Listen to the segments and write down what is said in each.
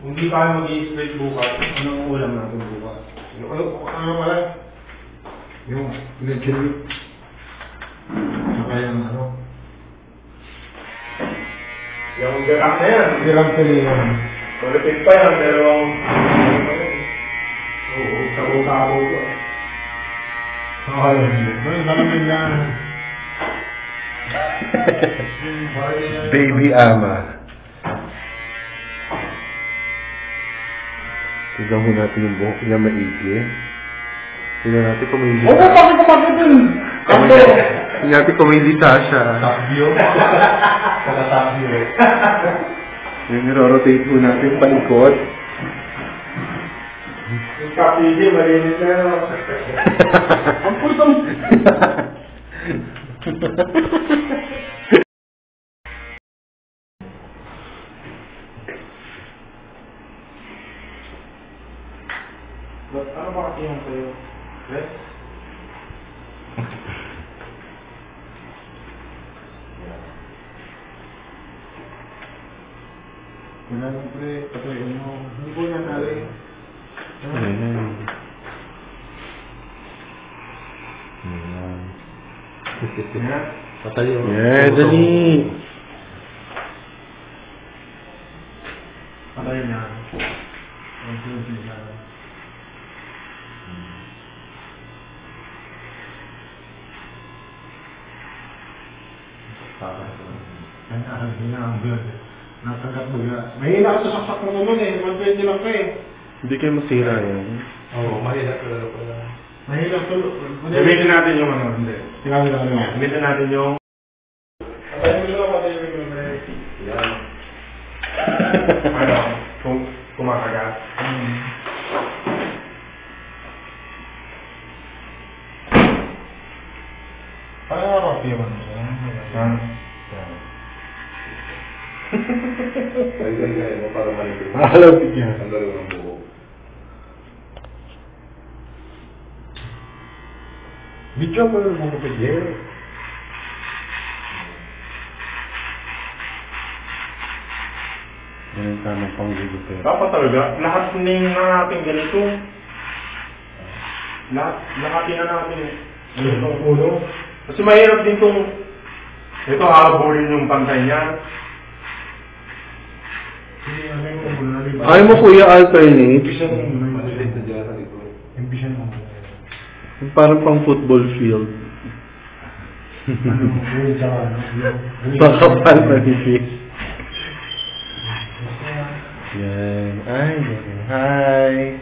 Kung di tayo mag-i-straight bukas, anong ulam natin bukas? Ano pala? Yung leche. Saka yung ano? Yung garak na yan. Hirang pili yan. Malapit pa yan, dalawang... Oo, sabo-sabo ko. Ayun. Nalamin na. Baby ama. Tignan mo natin yung buhok niya maigi. Tignan natin kung may lisa. Bakit ko din? Tignan natin kung may lisa siya. Takbyo. Saka takbyo. Yung niro-rotate mo natin palikot. Yung kapili, malinis na yun. Ang pultong. Ano ba kasi yung sa'yo? Yes? Wala nang pre, patayin mo. Hindi ko na nalay. Patayo. Yeah, dali. Patayin na. Ang susi na. Nakagat mo na. Mahina ka sa saksak mo naman eh. 120 lang ka eh. Hindi kayo masira yan. Oo, mahirap ko lang pala. Mahina ka. Gamitin natin yung ano, hindi. Tingnan mo lang naman. Gamitin natin yung... Patayin mo lang, patayin mo lang. Yan. Ano? Kumakagat. Parang nakakapiyam mo siya. Ha? Ay, mo para malipit. Makalapit niya. Ang dalawa ng buhok. Video mo yung mga pwede. Yan ang tamang panggugupit. Dapat talaga, lahat ng natin ganito. Lahatin na natin. Ang ulo. Kasi mahirap din itong... Ito, hahabulin yung pantay niya. Ayaw mo kuya alternate? Impisan mo muna. Malilit na dyan ito. Impisan mo. Parang pang football field. Ano, yun sa ano. Pakapal manipis. Yan. Ay, yan. Hi.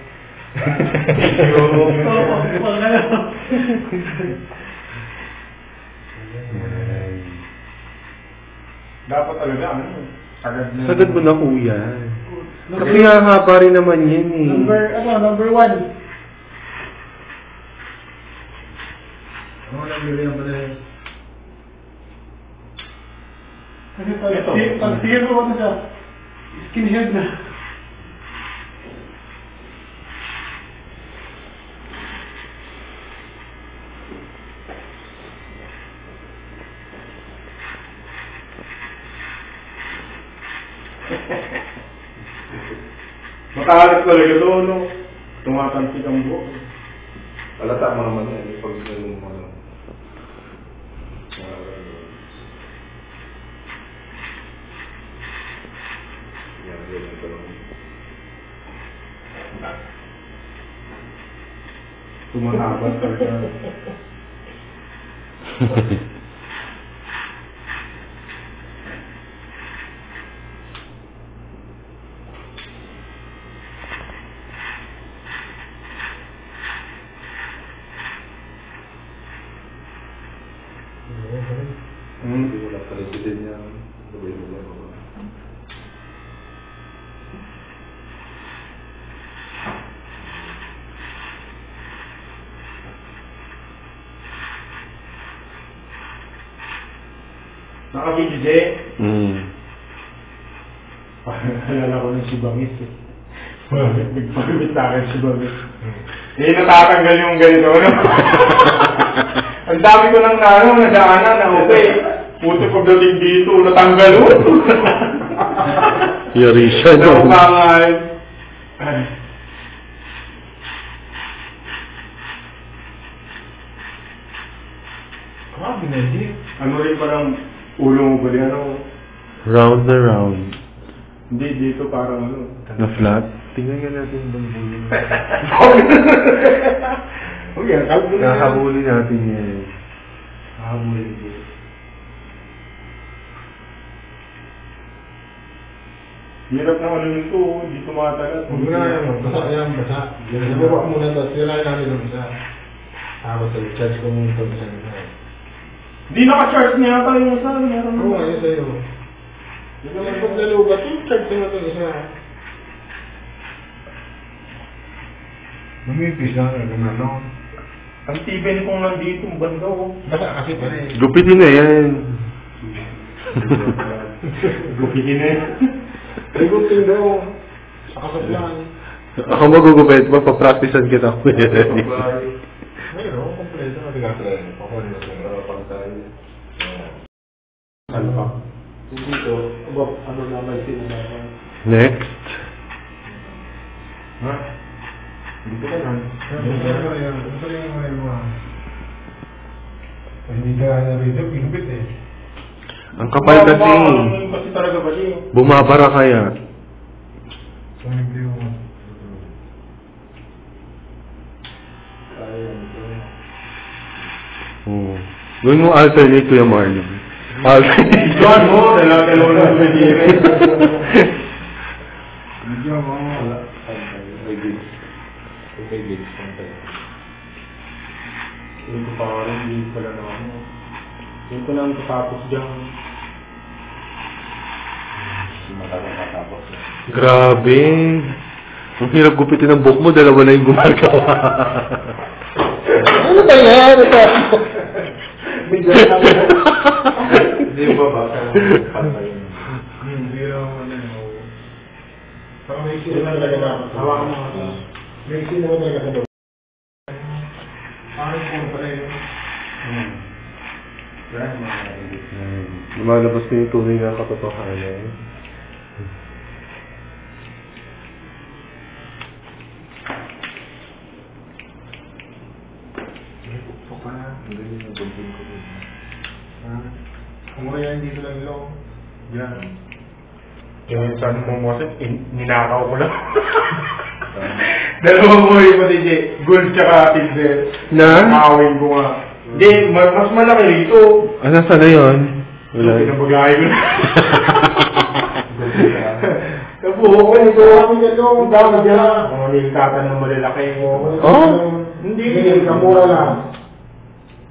Dapat talaga, ano yun? Sagad mo na kuya. Kasi hahaba rin naman yan eh. Number 1. Ano lang yun yung pala yun? Kasi pag-tigil mo ba siya? Skinhead na. Makahalit talaga doon, no? Tumatansik ang buhok. Alata mo naman yan. Pag ganun mo naman. Yan, ganyan ko lang. Tumatapat talaga. Hindi mo lang palisitin niya. Gawin mo lang ako. Naka-BJ? Alala ko ng si Bangis eh. Nagpagabit sa akin si Bangis. Eh, natatanggal yung ganito, no? Ang dami ko ng nadaanan na okay. Puto pagdating dito, natanggal mo. Yari siya, no? Nakukangan. Binedi. Ano rin parang ulo mo ba din, ano? Round na round. Hindi, dito parang ano. Na flat. Tingnan nga natin bang bulo. Oh yan, kalbo na yan. Kahabulin natin yan. Kahabulin dito. Hirap na ano nito, hindi tumatagal. Huwag na yan, basa yan, basa. Nagawa muna ito, sila namin yung isa. Tapos charge ko muna ito sa isa. Hindi naka-charge niya yata yung isa. Meron Oo, ayun sa'yo. Yung naman pag nalubat, yung charge mo ito isa. Lumipis na nga, gumano. Ang tibay kong nandito, ang banda ko. Basa kasi pa rin. Gupitin na yan. Gupitin na yun. Ay, gupin daw. Sa kasaplan. Ako magugupit, mapapracticean kita. Mayroon, kompleto na tiga-try. Pakunin natin ang rapang tayo. Ano pa? Dito, ano naman sila. Next. Ha? Dito ka lang. Hindi ka na rito, pinupit eh. Ang kapal kasi. Kasi talaga ba siya? Bumabara kaya. Sumigli mo. Oo. Gawin mo alternate, Kuya Marlon. Alternate. John mo, dalawa na sa dire. Medyo mo, wala. May gigs. May gigs. Hindi ko pa rin, hindi pala na ako. Hindi ko lang tapos dyan. Matagal matapos. Grabe. Ang hirap gupitin ng buhok mo, dalawa na yung gumagawa. Ano ba yan? Hindi ba ba? Hindi naman ano. Saka may sino na talaga na. Hawakan mo nga. May sino na talaga sa doon. Parang kung pala yun. Lumalabas na yung tunay na katotohanan. Kumuha yan dito lang yung Yan. Yung sabi mo kasi, ninakaw ko lang. Dalawang buhay mo din, gold tsaka silver. Na? Nakawin ko nga. Hindi, mas malaki rito. Ah, nasa na yun? Wala. Pinabagay ko na. Oo, ito kami nito. Ang dami dyan. Mga nilkatan ng malalaki. Oh? Hindi. Hindi, kamura lang.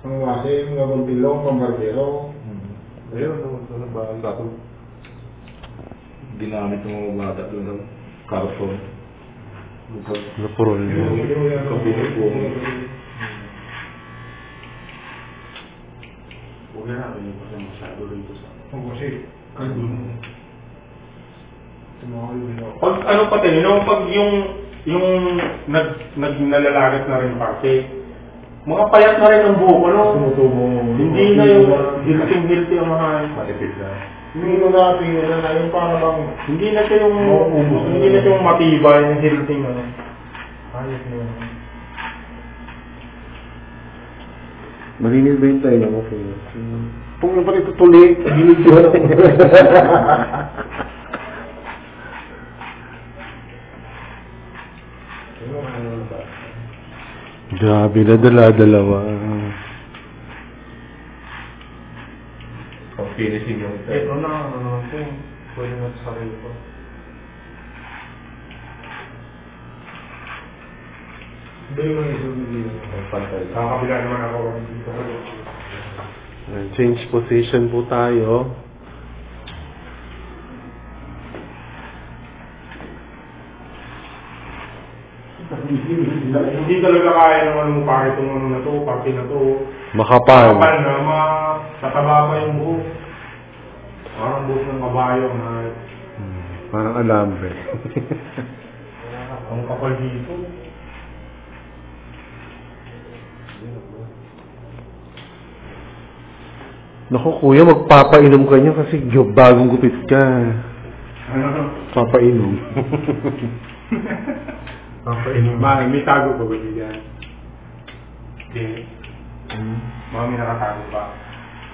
Ang wasin, mga buntilong, pambarbero. Ayun, ano ba ang dato? Ginamit ng mga bata doon ng karton. Napurol niya. Huwag na natin yung kasi masyado rito sa... Ang kasi, kalbun. Pag ano pati, pag yung naglalagat na rin kasi, mga payat na rin ang buhok, ano? Tumutubo. Hindi na yung hilting-hilti ang mga Matipid na. Hindi mo natin yun na yung para bang... hindi na siya yung matibay, yung hilting, ano. Ayos na yun. Malinis ba yung tayo mo? Kung yung pala tutuloy, gilig yun. Grabe na dala-dalawa. Pang finishing yung Ito na, ano ito, pwede na sa sarili ko. Hindi mo yung pantay. Kakabila naman ako dito. Change position po tayo. Hindi talaga kaya naman mo pa itong ano na to, party na to. Makapal. Kapal na, tataba pa yung buhok. Parang buhok ng kabayo na Parang alambre. ang kapal dito. Naku kuya, magpapainom ka niya kasi bagong gupit ka. Ano? Papainom. Okay. May tago pa ba dyan? Hindi. Hmm. Baka may nakatago pa.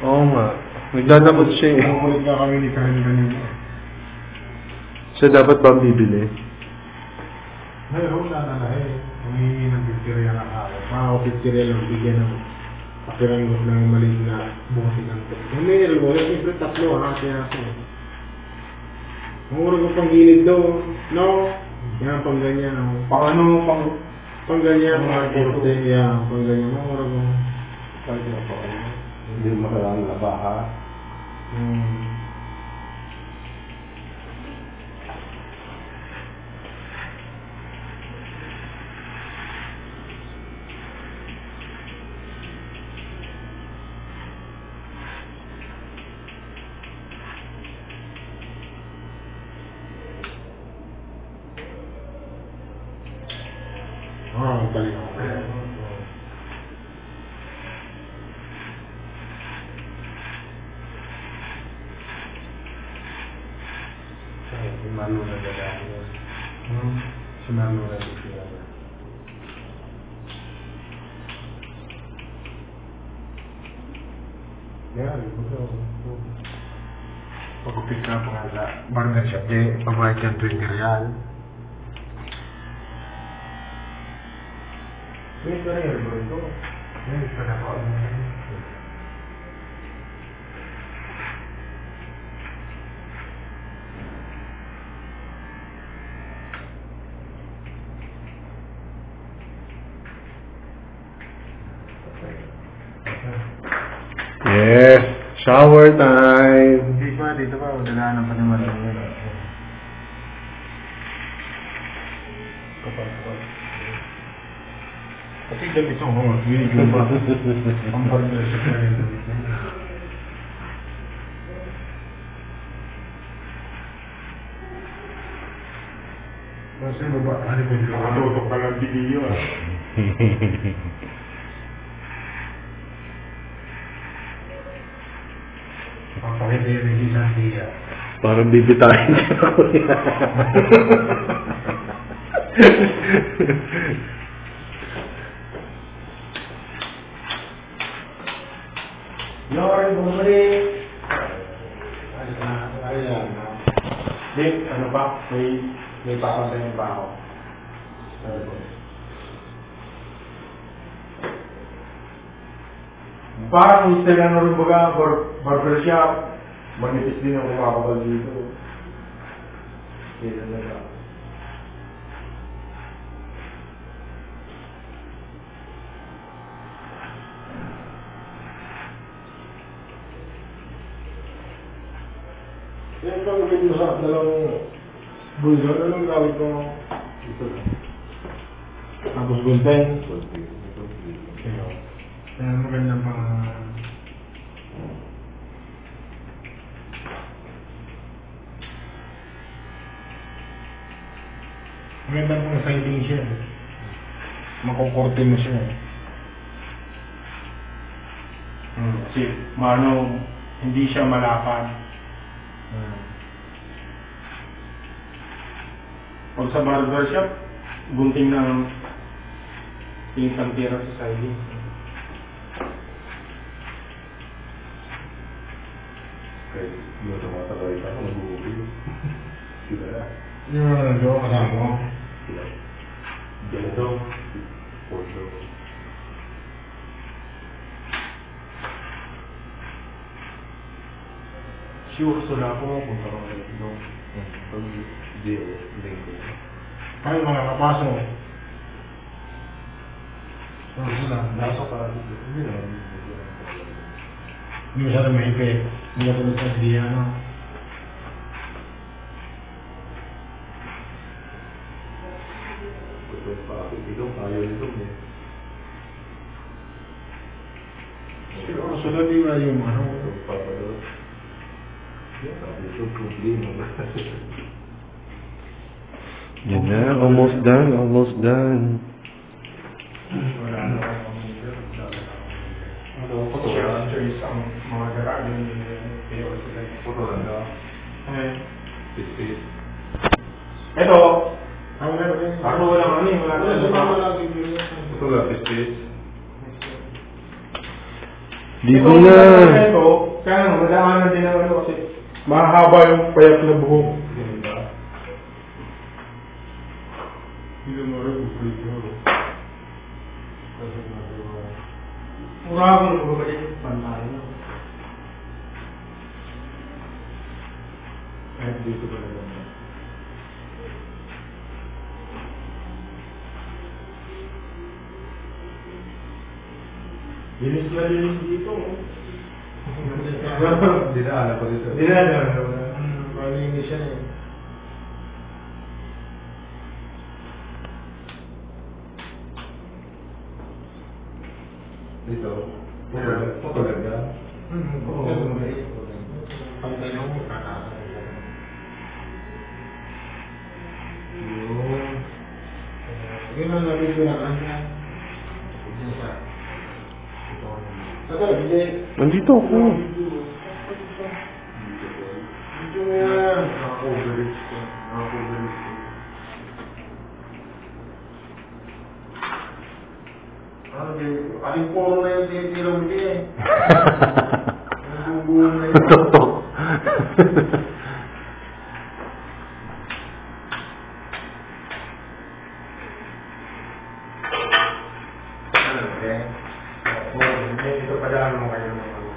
Oo nga. Nagdadamot siya eh. Kumukulit nga kami ni Karen kanina. Siya dapat ba ang bibili? Mayroon na eh. Humingi ng pizzeria na ako. Mga pizzeria lang, bigyan ng pakiranggap ng maliit na bote ng to. Yung mineral mo, yung siyempre tatlo, hati-hati. Ang urag ko pang gilid daw, no? Yan, pang ganyan. Pang ganyan, mga korte, yan, pang ganyan. Ang urag ko. Hindi makaraan na ba, ha? Ang galing ako. Si Manu na gagawin yun. Si Manu na siya. Yan, ito. Pagupit na po nga sa barber shop, pagbayad yan 20 real. 20 real bro ito. Yan, ito na po. Yes! Shower time! Dito pa, dadaanan pa naman yun. Pati damit yung hangos, binigyan pa. Ang barber shop na rin damit niya. Kasi baba, ano ba dito? Tutok ka ng video ah. Pakita yun yung isang tiya. Parang bibitahin siya ako yan. Lord, bumalik! Ayan. Dick, ano ba? May papasayin ba ako? Parang gusto lang na rin baga barbershop. Manipis din ang kumakabal dito. Dito na siya. Yan pang gawin mo sa dalawang bulldog, anong gawin ko? Ito lang. Tapos gunting. Ito. Yan, maganda pa. Maganda pang siding siya. Makukurte mo siya. Kasi, mano, hindi siya malapad. Pag sa barbershop, gunting ng tingkang tira sa siding. Kaya, yung tumatagay ka, mag-uubig. Sila na. Yung ano na doon, kasama ko. Sila. Ganito. Porto. Sure, sula po, punta ko kayo. Pag linggo. Ay, mga kapasok. Sila, Nasok ka. Hindi naman. hindi masyado mahigpit. Hindi ka tulad sa Adriano. Pag pa ako dito, ayaw nito eh. Pero sunod din na yung ano. Papadot. Sabi ito, problema ba? Yan na, almost done, almost done. Wala na ako. Ano, choice ang mga garage yung PO sila. Puro lang. Eh, Pit-pit. ito, Ako walang ano eh, wala Wala, na. sumama lang yung video. Ito lang, space. Ito, Ligo na. ito, kaya nga, madaanan din ang ano kasi mahaba yung payat na buhok. Hindi mo rin video. Mura ko na ba yung pantay na? Kahit dito ba naman. Linis na linis dito. Dinaanan ko dito. Dinadaan. Malinis siya eh. Dito. Paganda. Oo. Pantay na mo, kakasal. Yun. Yun ang nabibigyan niya. Tagal, hindi. Nandito ako. Video mo yan. Naka-overage ko. Naka-overage ko. Aling puro na yung tinitirong hindi eh. Ang bubuong na yun. Totoo. Ito padaan mo kayo ng ano.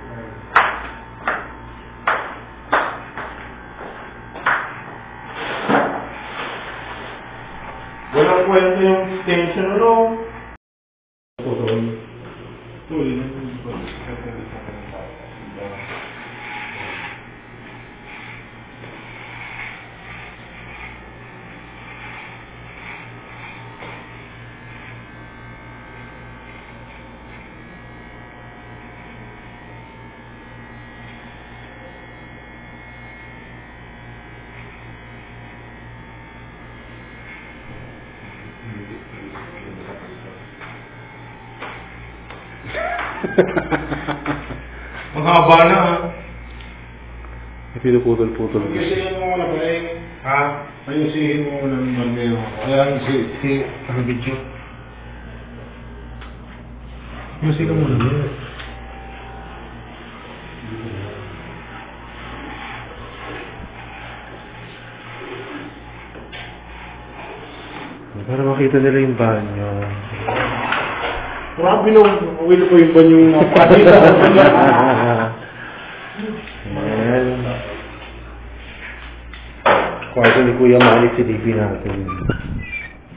Walang kwento yung extension, ano? Tuloy na. Ang haba na, ha? Pinuputol-putol. Ayusin mo muna ba eh. Ha? Ayusin mo muna ng bandero. Kaya ang video. Ayusin ka muna. Para makita nila yung banyo. Grabe no, uwi ko yung banyong napakita. Ayan. Kwarto ni Kuya Malik si DP natin.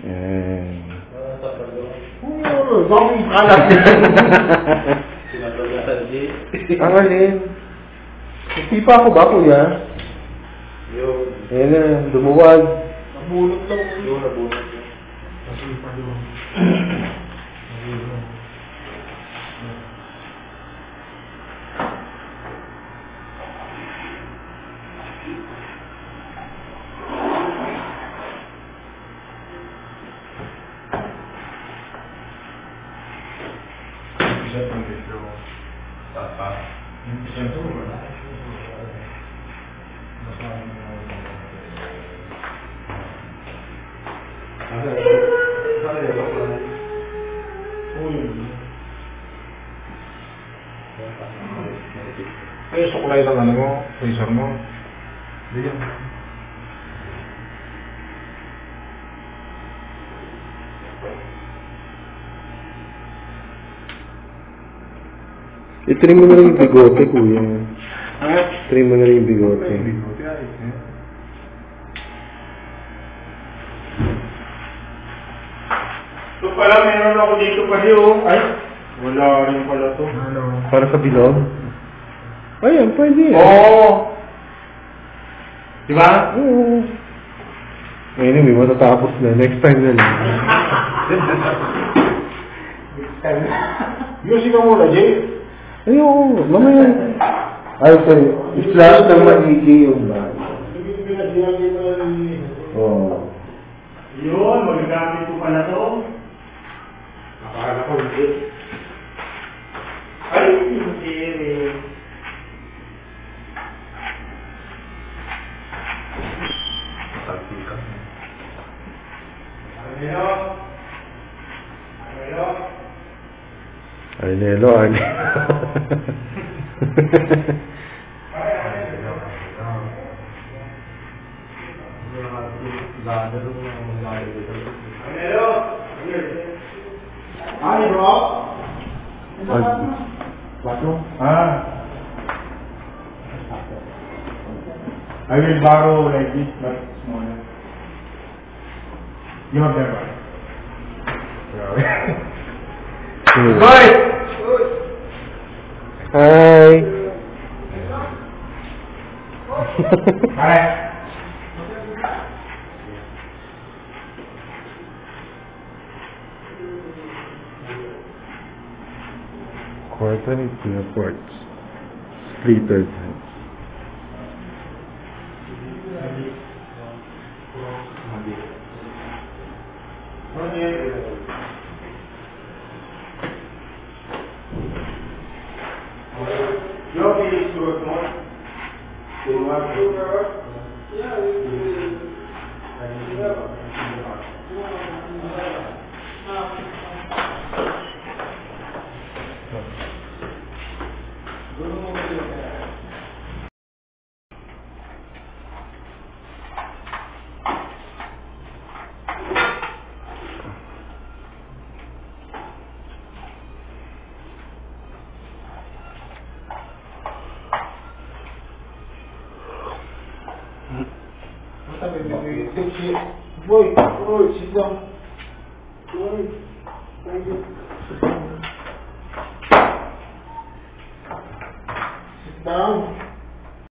Ayan. Oo, bakong kalat. Ang alin? Nagpipa ako ba, Kuya? Ayan na, dumuwag. Nabulot lang. Nabunot. Kasi pa doon. Ay, suklay lang ano mo, freezer mo. Hindi yan. I-trim mo na rin yung bigote, Kuya. Ha? Trim mo na rin yung bigote. Bigote ay. Ito pala, meron ako dito pa oh. Ay, wala rin pala to. Ano? Para sa bilog? Ayan, pwede yan. Oo! Diba? Oo. Anyway, matatapos na. Next time na lang. Music ka muna, Jay. Ay, oo. Mamaya. Ay, sorry. I-flash ng maigi yung bag. Oo. Yun, magagamit ko pala to. Akala ko hindi. Ay, hindi. Arnelo, Arnelo. Hi, bro. I will borrow like this, but smaller. You have that one. Boy! Hi. Hi. Quarter is quartz. Splitter. Your feelings to work more? You want to work? Boy, sit down. Boy, thank you. Sit down.